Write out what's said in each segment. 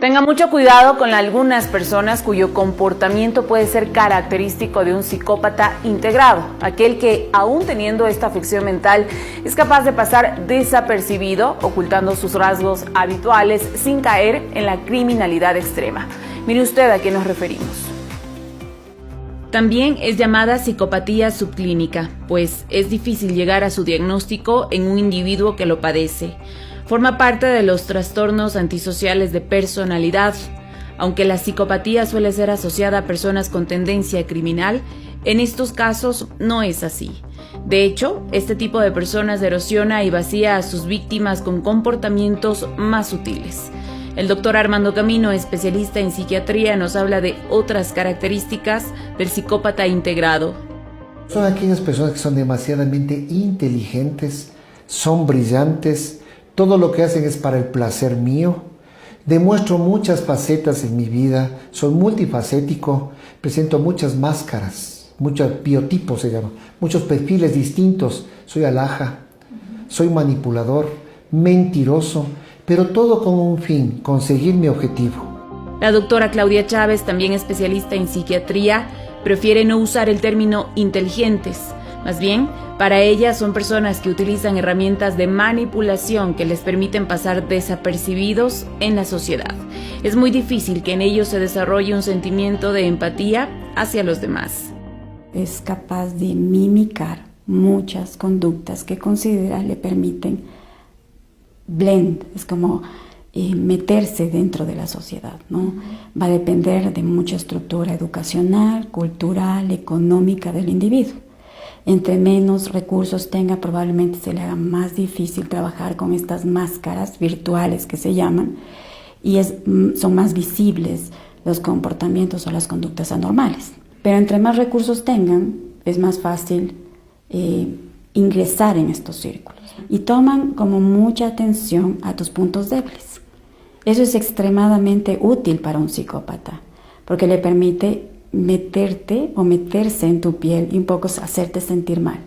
Tenga mucho cuidado con algunas personas cuyo comportamiento puede ser característico de un psicópata integrado, aquel que, aún teniendo esta afección mental, es capaz de pasar desapercibido, ocultando sus rasgos habituales sin caer en la criminalidad extrema. Mire usted a qué nos referimos. También es llamada psicopatía subclínica, pues es difícil llegar a su diagnóstico en un individuo que lo padece. Forma parte de los trastornos antisociales de personalidad. Aunque la psicopatía suele ser asociada a personas con tendencia criminal, en estos casos no es así. De hecho, este tipo de personas erosiona y vacía a sus víctimas con comportamientos más sutiles. El doctor Armando Camino, especialista en psiquiatría, nos habla de otras características del psicópata integrado. Son aquellas personas que son demasiadamente inteligentes, son brillantes, todo lo que hacen es para el placer mío. Demuestro muchas facetas en mi vida, soy multifacético, presento muchas máscaras, muchos biotipos se llama, muchos perfiles distintos. Soy alhaja, soy manipulador, mentiroso, pero todo con un fin, conseguir mi objetivo. La doctora Claudia Chávez, también especialista en psiquiatría, prefiere no usar el término inteligentes. Más bien, para ella son personas que utilizan herramientas de manipulación que les permiten pasar desapercibidos en la sociedad. Es muy difícil que en ellos se desarrolle un sentimiento de empatía hacia los demás. Es capaz de mimicar muchas conductas que considera le permiten blend, es como meterse dentro de la sociedad, ¿no? Va a depender de mucha estructura educacional, cultural, económica del individuo. Entre menos recursos tenga, probablemente se le haga más difícil trabajar con estas máscaras virtuales que se llaman, y son más visibles los comportamientos o las conductas anormales. Pero entre más recursos tengan, es más fácil ingresar en estos círculos. Y toman como mucha atención a tus puntos débiles. Eso es extremadamente útil para un psicópata, porque le permite meterte o meterse en tu piel y un poco hacerte sentir mal.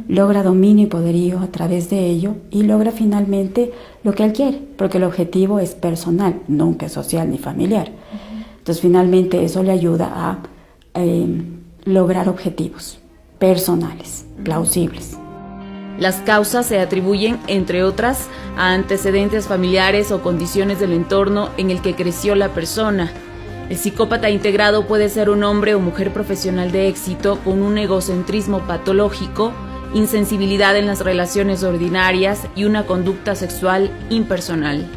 Logra dominio y poderío a través de ello y logra finalmente lo que él quiere, porque el objetivo es personal, nunca es social ni familiar. Entonces finalmente eso le ayuda a lograr objetivos personales, plausibles. Las causas se atribuyen, entre otras, a antecedentes familiares o condiciones del entorno en el que creció la persona. El psicópata integrado puede ser un hombre o mujer profesional de éxito con un egocentrismo patológico, insensibilidad en las relaciones ordinarias y una conducta sexual impersonal.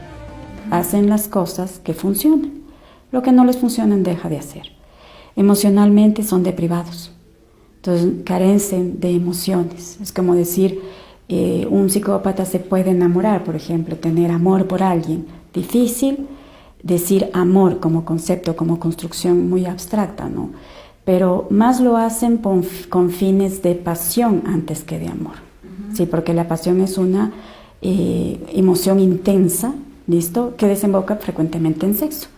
Hacen las cosas que funcionan. Lo que no les funcionan deja de hacer. Emocionalmente son deprivados. Entonces carecen de emociones. Es como decir, un psicópata se puede enamorar, por ejemplo, tener amor por alguien. Difícil decir amor como concepto, como construcción muy abstracta, ¿no? Pero más lo hacen con fines de pasión antes que de amor. Sí, porque la pasión es una emoción intensa, ¿listo?, que desemboca frecuentemente en sexo.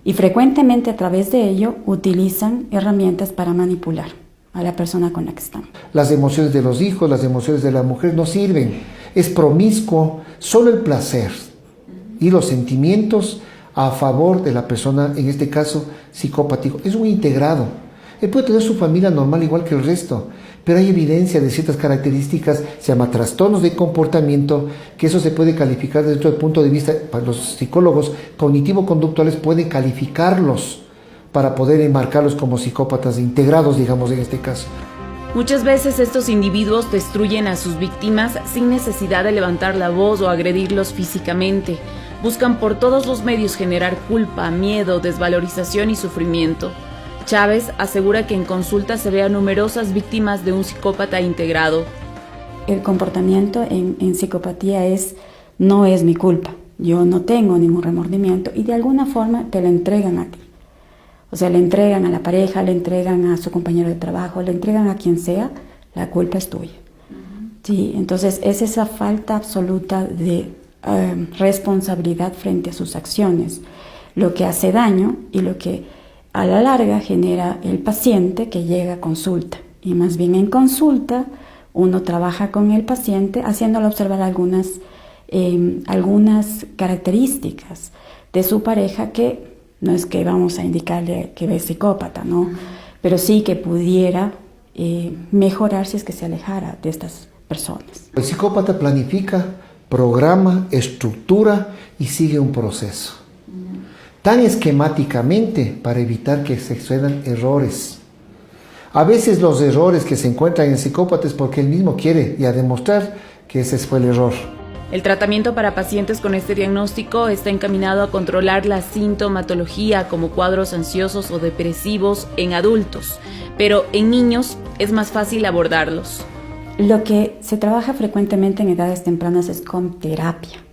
Y frecuentemente a través de ello utilizan herramientas para manipular a la persona con la que están. Las emociones de los hijos, las emociones de la mujer no sirven. Es promiscuo, solo el placer y los sentimientos a favor de la persona, en este caso psicopático. Es un integrado. Él puede tener su familia normal igual que el resto, pero hay evidencia de ciertas características, se llama trastornos de comportamiento, que eso se puede calificar desde otro punto de vista. Para los psicólogos cognitivo-conductuales pueden calificarlos para poder enmarcarlos como psicópatas integrados, digamos, en este caso. Muchas veces estos individuos destruyen a sus víctimas sin necesidad de levantar la voz o agredirlos físicamente. Buscan por todos los medios generar culpa, miedo, desvalorización y sufrimiento. Chávez asegura que en consulta se ve a numerosas víctimas de un psicópata integrado. El comportamiento en psicopatía no es mi culpa. Yo no tengo ningún remordimiento y de alguna forma te lo entregan a ti. O sea, le entregan a la pareja, le entregan a su compañero de trabajo, le entregan a quien sea, la culpa es tuya. Sí, entonces es esa falta absoluta de responsabilidad frente a sus acciones lo que hace daño y lo que a la larga genera el paciente que llega a consulta. Y más bien en consulta uno trabaja con el paciente haciéndole observar algunas características de su pareja, que no es que vamos a indicarle que es psicópata, ¿no? Pero sí que pudiera mejorar si es que se alejara de estas personas. El psicópata planifica, programa, estructura y sigue un proceso. Tan esquemáticamente para evitar que se sucedan errores. A veces los errores que se encuentran en el psicópata es porque él mismo quiere y a demostrar que ese fue el error. El tratamiento para pacientes con este diagnóstico está encaminado a controlar la sintomatología como cuadros ansiosos o depresivos en adultos, pero en niños es más fácil abordarlos. Lo que se trabaja frecuentemente en edades tempranas es con terapia.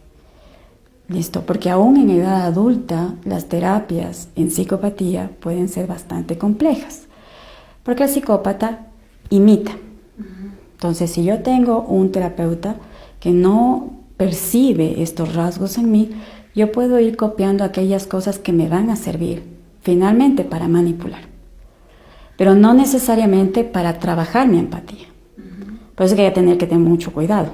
¿Listo? Porque aún en edad adulta las terapias en psicopatía pueden ser bastante complejas. Porque el psicópata imita. Entonces, si yo tengo un terapeuta que no percibe estos rasgos en mí, yo puedo ir copiando aquellas cosas que me van a servir finalmente para manipular. Pero no necesariamente para trabajar mi empatía. Por eso hay que tener mucho cuidado.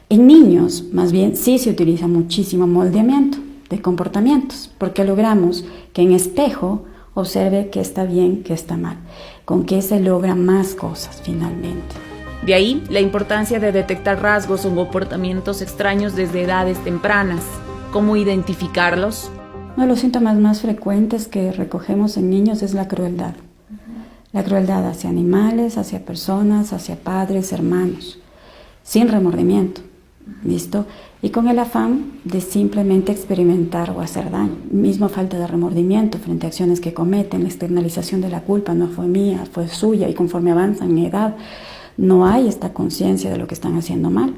En niños, más bien, sí se utiliza muchísimo moldeamiento de comportamientos, porque logramos que en espejo observe qué está bien, qué está mal, con qué se logran más cosas finalmente. De ahí la importancia de detectar rasgos o comportamientos extraños desde edades tempranas. ¿Cómo identificarlos? Uno de los síntomas más frecuentes que recogemos en niños es la crueldad. La crueldad hacia animales, hacia personas, hacia padres, hermanos, sin remordimiento, ¿listo? Y con el afán de simplemente experimentar o hacer daño. Mismo falta de remordimiento frente a acciones que cometen, la externalización de la culpa, no fue mía, fue suya, y conforme avanzan en edad, no hay esta conciencia de lo que están haciendo mal.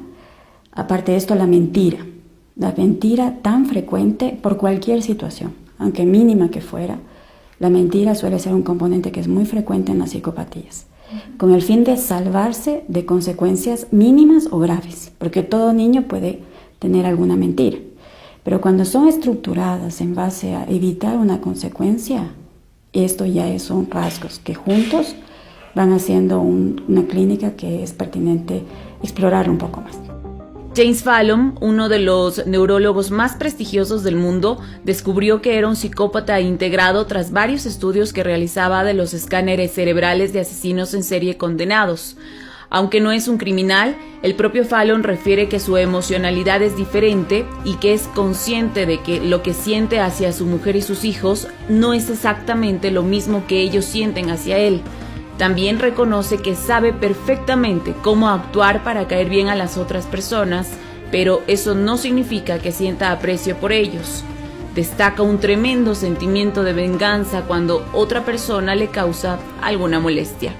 Aparte de esto, la mentira tan frecuente por cualquier situación, aunque mínima que fuera. La mentira suele ser un componente que es muy frecuente en las psicopatías, con el fin de salvarse de consecuencias mínimas o graves, porque todo niño puede tener alguna mentira, pero cuando son estructuradas en base a evitar una consecuencia, esto ya son rasgos que juntos van haciendo una clínica que es pertinente explorar un poco más. James Fallon, uno de los neurólogos más prestigiosos del mundo, descubrió que era un psicópata integrado tras varios estudios que realizaba de los escáneres cerebrales de asesinos en serie condenados. Aunque no es un criminal, el propio Fallon refiere que su emocionalidad es diferente y que es consciente de que lo que siente hacia su mujer y sus hijos no es exactamente lo mismo que ellos sienten hacia él. También reconoce que sabe perfectamente cómo actuar para caer bien a las otras personas, pero eso no significa que sienta aprecio por ellos. Destaca un tremendo sentimiento de venganza cuando otra persona le causa alguna molestia.